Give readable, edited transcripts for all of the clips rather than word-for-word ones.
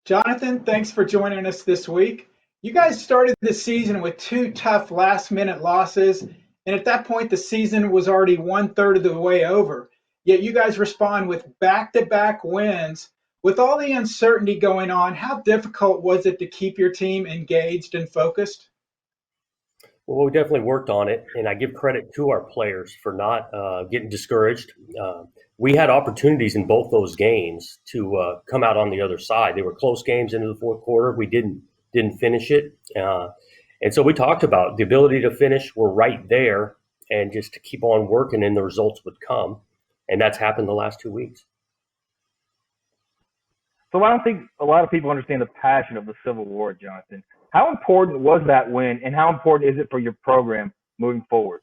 Jonathan, thanks for joining us this week. You guys started the season with two tough last minute losses, and at that point, the season was already one third of the way over. Yet you guys respond with back to back wins. With all the uncertainty going on, how difficult was it to keep your team engaged and focused? Well, we definitely worked on it, and I give credit to our players for not getting discouraged. We had opportunities in both those games to come out on the other side. They were close games into the fourth quarter. We didn't finish it, and so we talked about the ability to finish. We're right there, and just to keep on working, and the results would come, and that's happened the last 2 weeks. So I don't think a lot of people understand the passion of the Civil War, Jonathan. How important was that win, and how important is it for your program moving forward?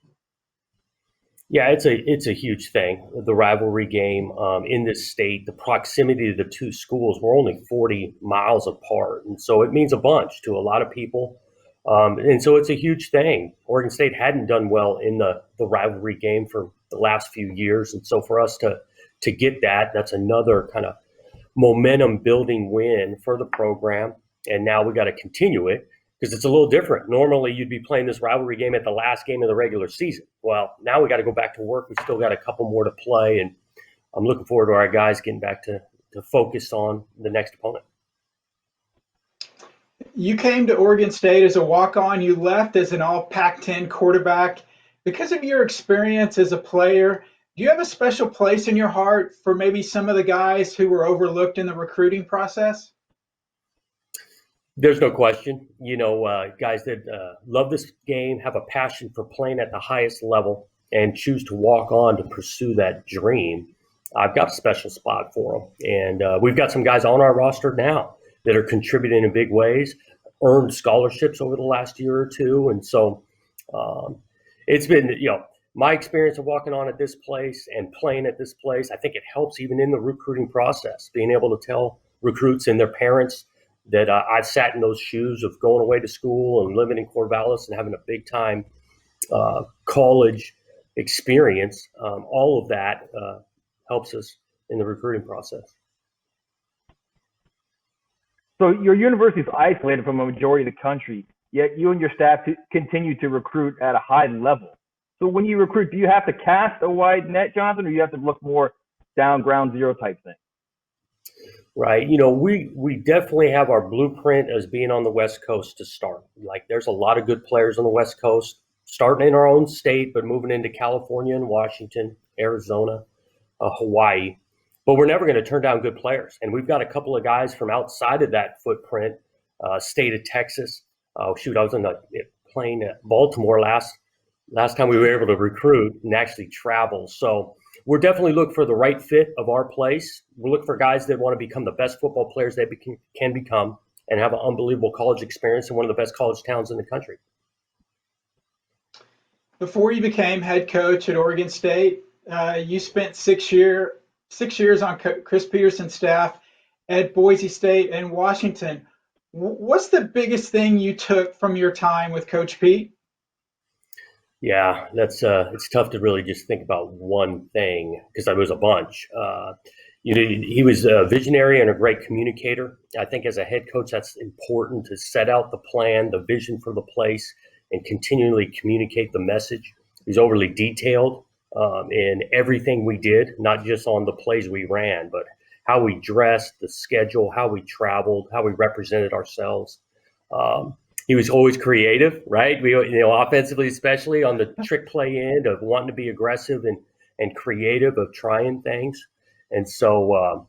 Yeah, it's a huge thing. The rivalry game in this state, the proximity to the two schools, we're only 40 miles apart, and so it means a bunch to a lot of people. And so it's a huge thing. Oregon State hadn't done well in the rivalry game for the last few years, and so for us to get that's another kind of momentum building win for the program. And now we got to continue it because it's a little different. Normally, you'd be playing this rivalry game at the last game of the regular season. Well, now we got to go back to work. We've still got a couple more to play, and I'm looking forward to our guys getting back to focus on the next opponent. You came to Oregon State as a walk on, you left as an all Pac 10 quarterback. Because of your experience as a player, do you have a special place in your heart for maybe some of the guys who were overlooked in the recruiting process? There's no question. Guys that love this game, have a passion for playing at the highest level, and choose to walk on to pursue that dream. I've got a special spot for them. And we've got some guys on our roster now that are contributing in big ways, earned scholarships over the last year or two. And so it's been, my experience of walking on at this place and playing at this place. I think it helps even in the recruiting process, being able to tell recruits and their parents that I've sat in those shoes of going away to school and living in Corvallis and having a big time college experience. All of that helps us in the recruiting process. So your university is isolated from a majority of the country, yet you and your staff continue to recruit at a high level. So when you recruit, do you have to cast a wide net, Jonathan, or you have to look more down ground zero type thing? Right. We definitely have our blueprint as being on the West Coast to start. Like there's a lot of good players on the West Coast, starting in our own state, but moving into California and Washington, Arizona, Hawaii. But we're never going to turn down good players. And we've got a couple of guys from outside of that footprint, state of Texas. I was on the plane at Baltimore last time we were able to recruit and actually travel. So we're definitely looking for the right fit of our place. We're looking for guys that want to become the best football players they can become and have an unbelievable college experience in one of the best college towns in the country. Before you became head coach at Oregon State, you spent 6 years on Chris Petersen's staff at Boise State and Washington. What's the biggest thing you took from your time with Coach Pete? Yeah, it's tough to really just think about one thing because there was a bunch. He was a visionary and a great communicator. I think as a head coach, that's important to set out the plan, the vision for the place, and continually communicate the message. He's overly detailed in everything we did, not just on the plays we ran, but how we dressed, the schedule, how we traveled, how we represented ourselves. He was always creative, right? Offensively, especially on the trick play end of wanting to be aggressive and creative of trying things. And so,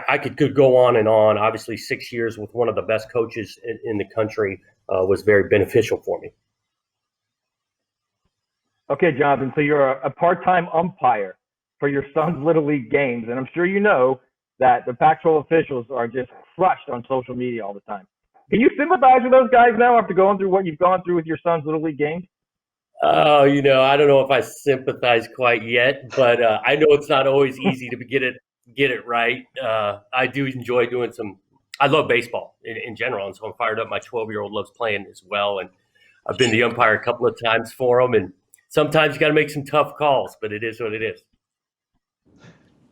I could go on and on. Obviously, 6 years with one of the best coaches in the country was very beneficial for me. Okay, Jonathan, so you're a part-time umpire for your son's Little League games, and I'm sure you know that the Pac-12 officials are just crushed on social media all the time. Can you sympathize with those guys now after going through what you've gone through with your son's Little League games? Oh, I don't know if I sympathize quite yet, but I know it's not always easy to get it right. I do enjoy doing I love baseball in general, and so I'm fired up. My 12-year-old loves playing as well, and I've been the umpire a couple of times for him, and sometimes you got to make some tough calls, but it is what it is.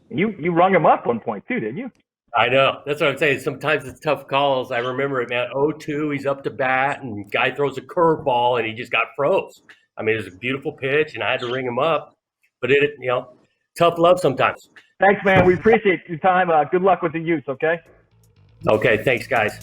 You rung him up one point too, didn't you? I know. That's what I'm saying. Sometimes it's tough calls. I remember it, man. 0-2, he's up to bat, and guy throws a curveball, and he just got froze. I mean, it was a beautiful pitch, and I had to ring him up. But tough love sometimes. Thanks, man. We appreciate your time. Good luck with the youth, okay? Okay, thanks, guys.